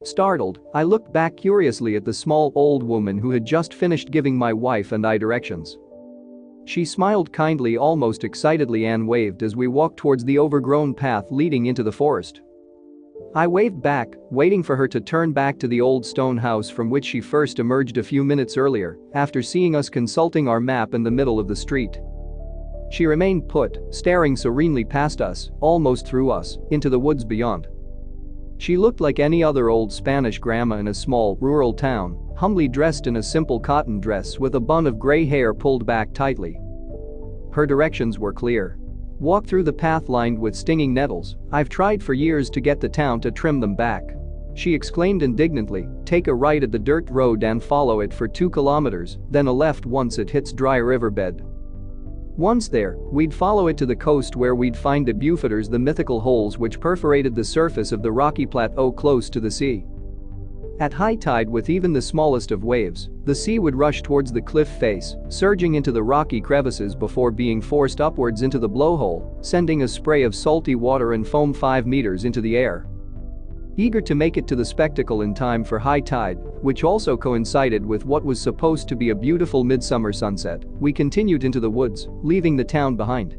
Startled, I looked back curiously at the small old woman who had just finished giving my wife and I directions. She smiled kindly, almost excitedly, and waved as we walked towards the overgrown path leading into the forest. I waved back, waiting for her to turn back to the old stone house from which she first emerged a few minutes earlier, after seeing us consulting our map in the middle of the street. She remained put, staring serenely past us, almost through us, into the woods beyond. She looked like any other old Spanish grandma in a small, rural town, humbly dressed in a simple cotton dress with a bun of gray hair pulled back tightly. Her directions were clear. Walk through the path lined with stinging nettles. I've tried for years to get the town to trim them back. She exclaimed indignantly. Take a right at the dirt road and follow it for 2 kilometers, then a left once it hits dry riverbed. Once there, we'd follow it to the coast where we'd find the Bufeters, the mythical holes which perforated the surface of the rocky plateau close to the sea. At high tide, with even the smallest of waves, the sea would rush towards the cliff face, surging into the rocky crevices before being forced upwards into the blowhole, sending a spray of salty water and foam 5 meters into the air. Eager to make it to the spectacle in time for high tide, which also coincided with what was supposed to be a beautiful midsummer sunset, we continued into the woods, leaving the town behind.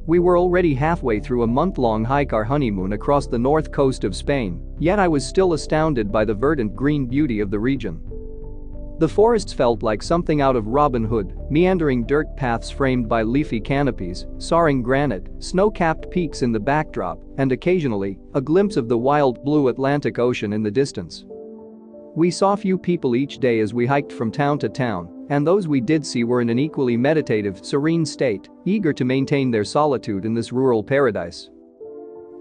We were already halfway through a month-long hike, our honeymoon across the north coast of Spain, yet I was still astounded by the verdant green beauty of the region. The forests felt like something out of Robin Hood, meandering dirt paths framed by leafy canopies, soaring granite, snow-capped peaks in the backdrop, and occasionally, a glimpse of the wild blue Atlantic Ocean in the distance. We saw few people each day as we hiked from town to town, and those we did see were in an equally meditative, serene state, eager to maintain their solitude in this rural paradise.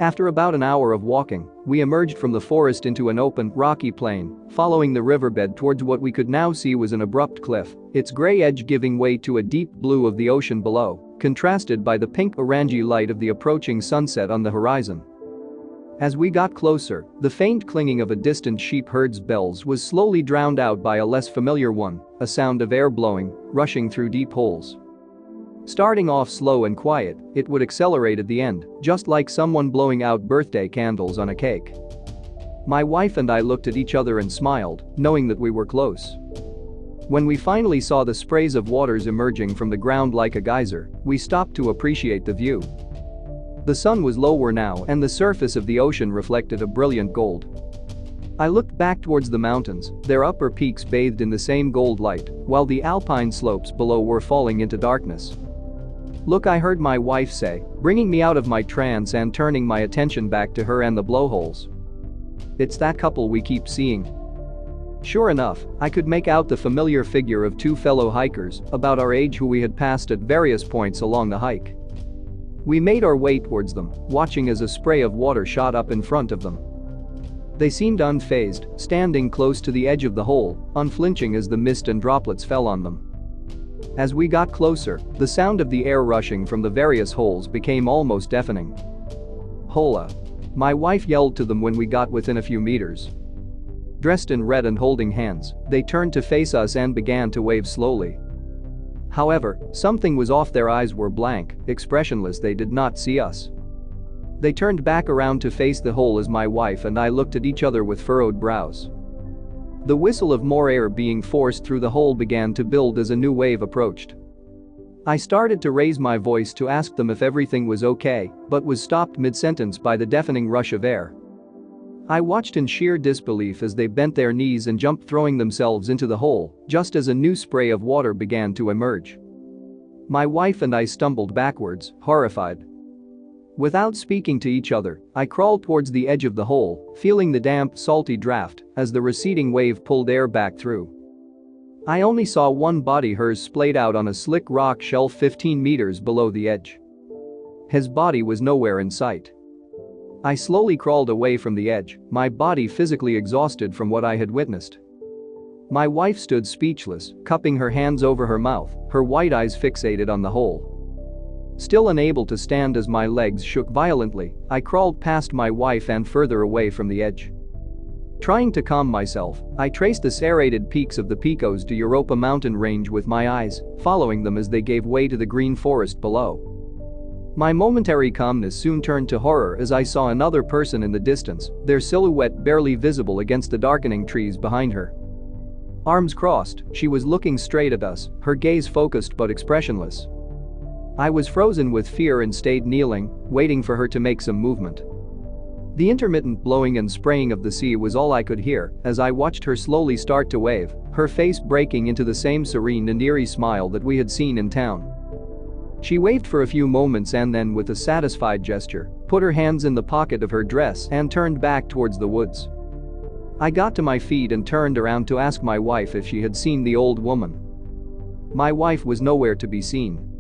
After about an hour of walking, we emerged from the forest into an open, rocky plain, following the riverbed towards what we could now see was an abrupt cliff, its gray edge giving way to a deep blue of the ocean below, contrasted by the pink-orangey light of the approaching sunset on the horizon. As we got closer, the faint clanging of a distant sheep herd's bells was slowly drowned out by a less familiar one, a sound of air blowing, rushing through deep holes. Starting off slow and quiet, it would accelerate at the end, just like someone blowing out birthday candles on a cake. My wife and I looked at each other and smiled, knowing that we were close. When we finally saw the sprays of waters emerging from the ground like a geyser, we stopped to appreciate the view. The sun was lower now and the surface of the ocean reflected a brilliant gold. I looked back towards the mountains, their upper peaks bathed in the same gold light, while the alpine slopes below were falling into darkness. "Look," I heard my wife say, bringing me out of my trance and turning my attention back to her and the blowholes. "It's that couple we keep seeing." Sure enough, I could make out the familiar figure of 2 fellow hikers, about our age, who we had passed at various points along the hike. We made our way towards them, watching as a spray of water shot up in front of them. They seemed unfazed, standing close to the edge of the hole, unflinching as the mist and droplets fell on them. As we got closer, the sound of the air rushing from the various holes became almost deafening. "Hola!" my wife yelled to them when we got within a few meters. Dressed in red and holding hands, they turned to face us and began to wave slowly. However, something was off. Their eyes were blank, expressionless. They did not see us. They turned back around to face the hole as my wife and I looked at each other with furrowed brows. The whistle of more air being forced through the hole began to build as a new wave approached. I started to raise my voice to ask them if everything was okay, but was stopped mid-sentence by the deafening rush of air. I watched in sheer disbelief as they bent their knees and jumped, throwing themselves into the hole, just as a new spray of water began to emerge. My wife and I stumbled backwards, horrified. Without speaking to each other, I crawled towards the edge of the hole, feeling the damp, salty draft as the receding wave pulled air back through. I only saw one body, hers splayed out on a slick rock shelf 15 meters below the edge. His body was nowhere in sight. I slowly crawled away from the edge, my body physically exhausted from what I had witnessed. My wife stood speechless, cupping her hands over her mouth, her white eyes fixated on the hole. Still unable to stand as my legs shook violently, I crawled past my wife and further away from the edge. Trying to calm myself, I traced the serrated peaks of the Picos de Europa mountain range with my eyes, following them as they gave way to the green forest below. My momentary calmness soon turned to horror as I saw another person in the distance, their silhouette barely visible against the darkening trees behind her. Arms crossed, she was looking straight at us, her gaze focused but expressionless. I was frozen with fear and stayed kneeling, waiting for her to make some movement. The intermittent blowing and spraying of the sea was all I could hear as I watched her slowly start to wave, her face breaking into the same serene and eerie smile that we had seen in town. She waved for a few moments and then, with a satisfied gesture, put her hands in the pocket of her dress and turned back towards the woods. I got to my feet and turned around to ask my wife if she had seen the old woman. My wife was nowhere to be seen.